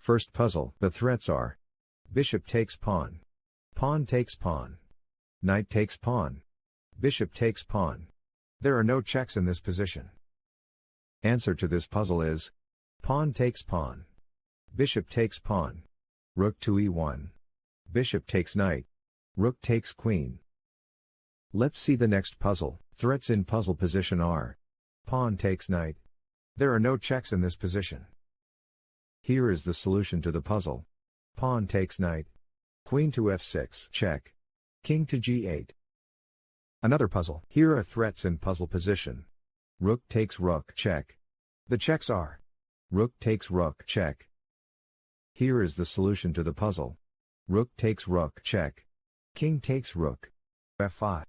First puzzle. The threats are: bishop takes pawn. Pawn takes pawn. Knight takes pawn. Bishop takes pawn. There are no checks in this position. Answer to this puzzle is: pawn takes pawn. Bishop takes pawn. Rook to e1. Bishop takes knight. Rook takes queen. Let's see the next puzzle. Threats in puzzle position are: pawn takes knight. There are no checks in this position. Here is the solution to the puzzle. Pawn takes knight. Queen to f6, check. King to g8. Another puzzle. Here are threats in puzzle position. Rook takes rook, check. The checks are: rook takes rook, check. Here is the solution to the puzzle. Rook takes rook, check. King takes rook. f5.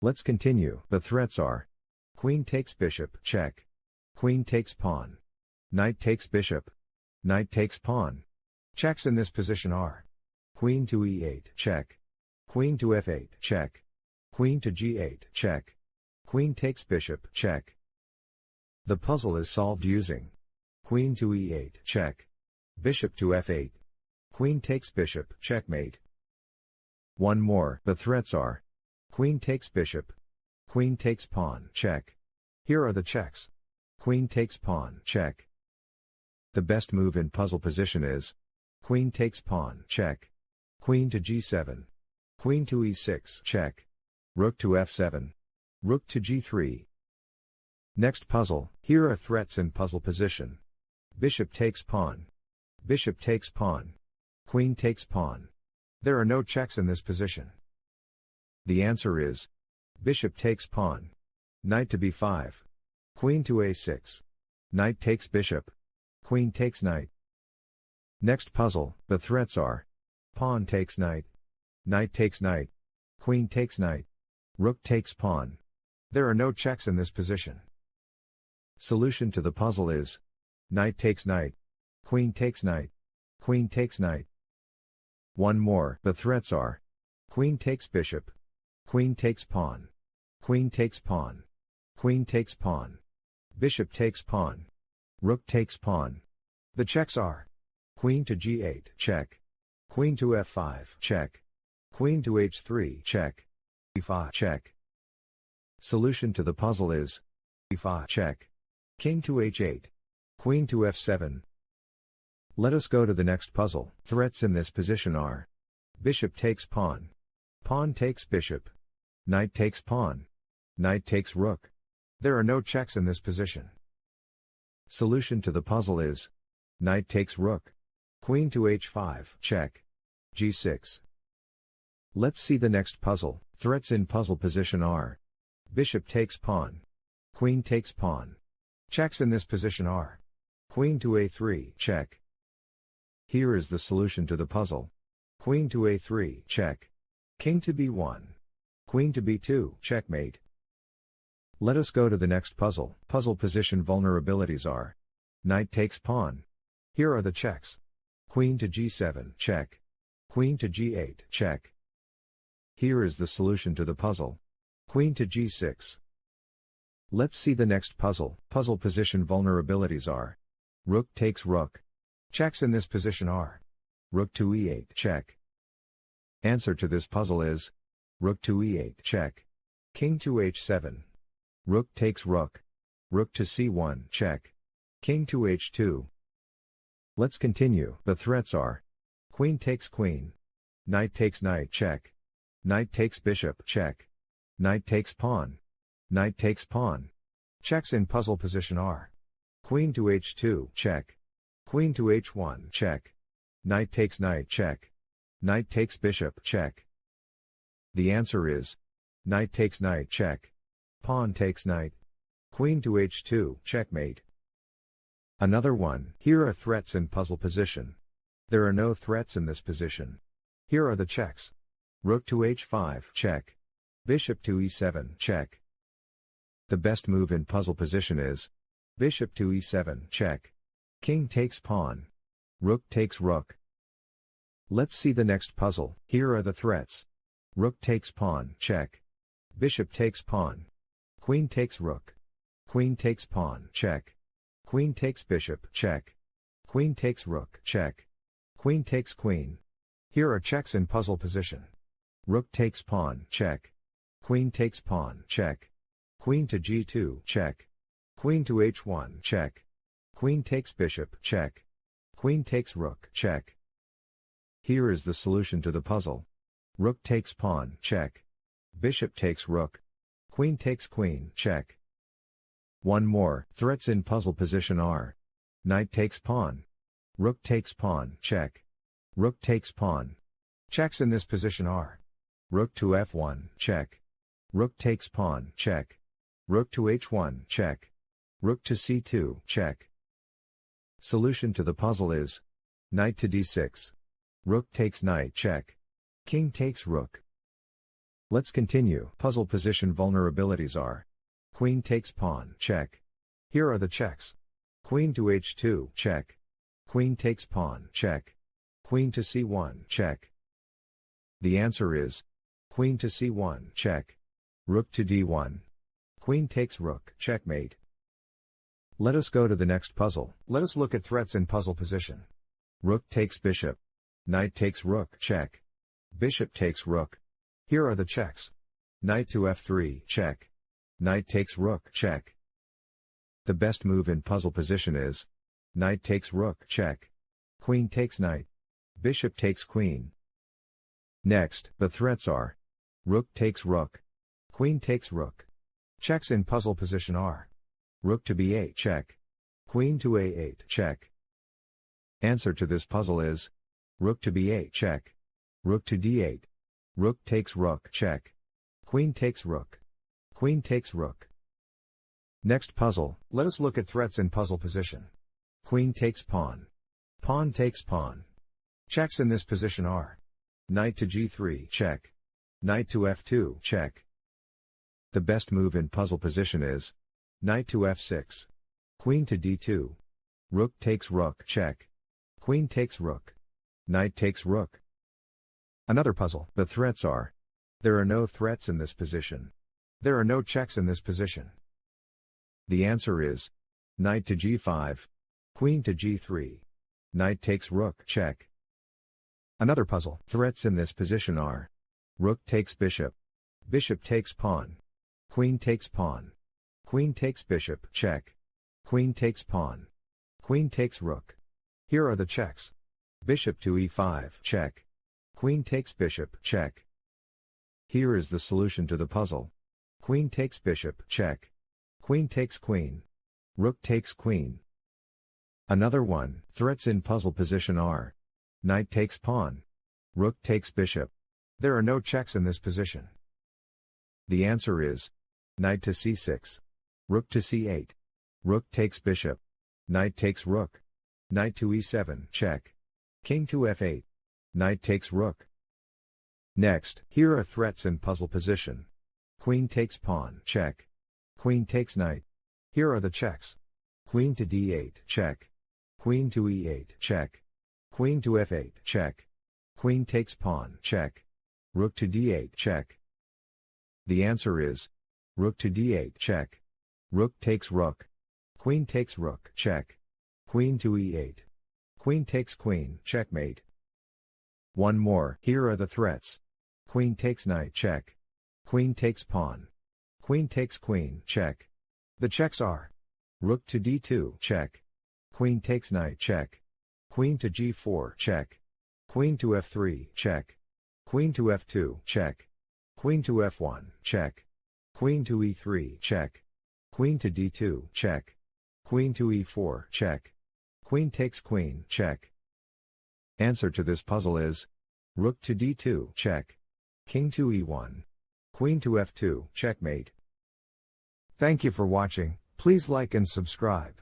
Let's continue. The threats are: queen takes bishop, check. Queen takes pawn. Knight takes bishop. Knight takes pawn. Checks in this position are: queen to e8, check. Queen to f8, check. Queen to g8, check. Queen takes bishop, check. The puzzle is solved using: queen to e8, check. Bishop to f8. Queen takes bishop, checkmate. One more. The threats are: queen takes bishop. Queen takes pawn, check. Here are the checks. Queen takes pawn, check. The best move in puzzle position is: queen takes pawn, check. Queen to g7. Queen to e6, check. Rook to f7. Rook to g3. Next puzzle. Here are threats in puzzle position. Bishop takes pawn. Bishop takes pawn. Queen takes pawn. There are no checks in this position. The answer is: bishop takes pawn. Knight to b5. Queen to a6. Knight takes bishop. Queen takes knight. Next puzzle. The threats are: pawn takes knight. Knight takes knight. Queen takes knight. Rook takes pawn. There are no checks in this position. Solution to the puzzle is: knight takes knight. Queen takes knight. Queen takes knight. One more. The threats are: queen takes bishop. Queen takes pawn. Queen takes pawn. Queen takes pawn. Bishop takes pawn. Rook takes pawn. The checks are: queen to g8, check. Queen to f5, check. Queen to h3, check. e5, check. Solution to the puzzle is: e5, check. King to h8. Queen to f7. Let us go to the next puzzle. Threats in this position are: bishop takes pawn. Pawn takes bishop. Knight takes pawn. Knight takes rook. There are no checks in this position. Solution to the puzzle is: knight takes rook. Queen to h5, check. g6. Let's see the next puzzle. Threats in puzzle position are: bishop takes pawn. Queen takes pawn. Checks in this position are: queen to a3, check. Here is the solution to the puzzle. Queen to a3, check. King to b1. Queen to b2, checkmate. Let us go to the next puzzle. Puzzle position vulnerabilities are: knight takes pawn. Here are the checks. Queen to g7, check. Queen to g8, check. Here is the solution to the puzzle. Queen to g6. Let's see the next puzzle. Puzzle position vulnerabilities are: rook takes rook. Checks in this position are: rook to e8, check. Answer to this puzzle is: rook to e8, check. King to h7. Rook takes rook. Rook to c1, check. King to h2. Let's continue. The threats are: queen takes queen. Knight takes knight, check. Knight takes bishop, check. Knight takes pawn. Knight takes pawn. Checks in puzzle position are: queen to h2, check. Queen to h1, check. Knight takes knight, check. Knight takes bishop, check. The answer is: knight takes knight, check. Pawn takes knight. Queen to h2, checkmate. Another one. Here are threats in puzzle position. There are no threats in this position. Here are the checks. Rook to h5, check. Bishop to e7, check. The best move in puzzle position is: bishop to e7, check. King takes pawn. Rook takes rook. Let's see the next puzzle. Here are the threats. Rook takes pawn, check. Bishop takes pawn. Queen takes rook. Queen takes pawn, check. Queen takes bishop, check. Queen takes rook, check. Queen takes queen. Here are checks in puzzle position. Rook takes pawn, check. Queen takes pawn, check. Queen to g2, check. Queen to h1, check. Queen takes bishop, check. Queen takes rook, check. Here is the solution to the puzzle. Rook takes pawn, check. Bishop takes rook. Queen takes queen, check. One more. Threats in puzzle position are: knight takes pawn. Rook takes pawn, check. Rook takes pawn. Checks in this position are: rook to f1, check. Rook takes pawn, check. Rook to h1, check. Rook to c2, check. Solution to the puzzle is: knight to d6. Rook takes knight, check. King takes rook. Let's continue. Puzzle position vulnerabilities are: queen takes pawn, check. Here are the checks. Queen to h2, check. Queen takes pawn, check. Queen to c1, check. The answer is: queen to c1, check. Rook to d1. Queen takes rook, checkmate. Let us go to the next puzzle. Let us look at threats in puzzle position. Rook takes bishop. Knight takes rook, check. Bishop takes rook. Here are the checks. Knight to f3, check. Knight takes rook, check. The best move in puzzle position is: knight takes rook, check. Queen takes knight. Bishop takes queen. Next, the threats are: rook takes rook. Queen takes rook. Checks in puzzle position are: rook to b8, check. Queen to a8, check. Answer to this puzzle is: rook to b8, check. Rook to d8. Rook takes rook, check. Queen takes rook. Queen takes rook. Next puzzle, let us look at threats in puzzle position. Queen takes pawn. Pawn takes pawn. Checks in this position are: knight to g3, check. Knight to f2, check. The best move in puzzle position is: knight to f6. Queen to d2. Rook takes rook, check. Queen takes rook. Knight takes rook. Another puzzle. The threats are: there are no threats in this position. There are no checks in this position. The answer is: knight to g5. Queen to g3. Knight takes rook, check. Another puzzle. Threats in this position are: rook takes bishop. Bishop takes pawn. Queen takes pawn. Queen takes bishop, check. Queen takes pawn. Queen takes rook. Here are the checks. Bishop to e5, check. Queen takes bishop, check. Here is the solution to the puzzle. Queen takes bishop, check. Queen takes queen. Rook takes queen. Another one. Threats in puzzle position are: knight takes pawn. Rook takes bishop. There are no checks in this position. The answer is: knight to c6. Rook to c8. Rook takes bishop. Knight takes rook. Knight to e7, check. King to f8. Knight takes rook. Next, here are threats in puzzle position. Queen takes pawn, check. Queen takes knight. Here are the checks. Queen to d8, check. Queen to e8, check. Queen to f8, check. Queen takes pawn, check. Rook to d8, check. The answer is: rook to d8, check. Rook takes rook. Queen takes rook, check. Queen to e8. Queen takes queen, checkmate. One more. Here are the threats. Queen takes knight, check. Queen takes pawn. Queen takes queen, check. The checks are: rook to d2, check. Queen takes knight, check. Queen to g4, check. Queen to f3, check. Queen to f2, check. Queen to f1, check. Queen to e3, check. Queen to d2, check. Queen to e4, check. Queen takes queen, check. Answer to this puzzle is: rook to d2, check. King to e1. Queen to f2, checkmate. Thank you for watching. Please like and subscribe.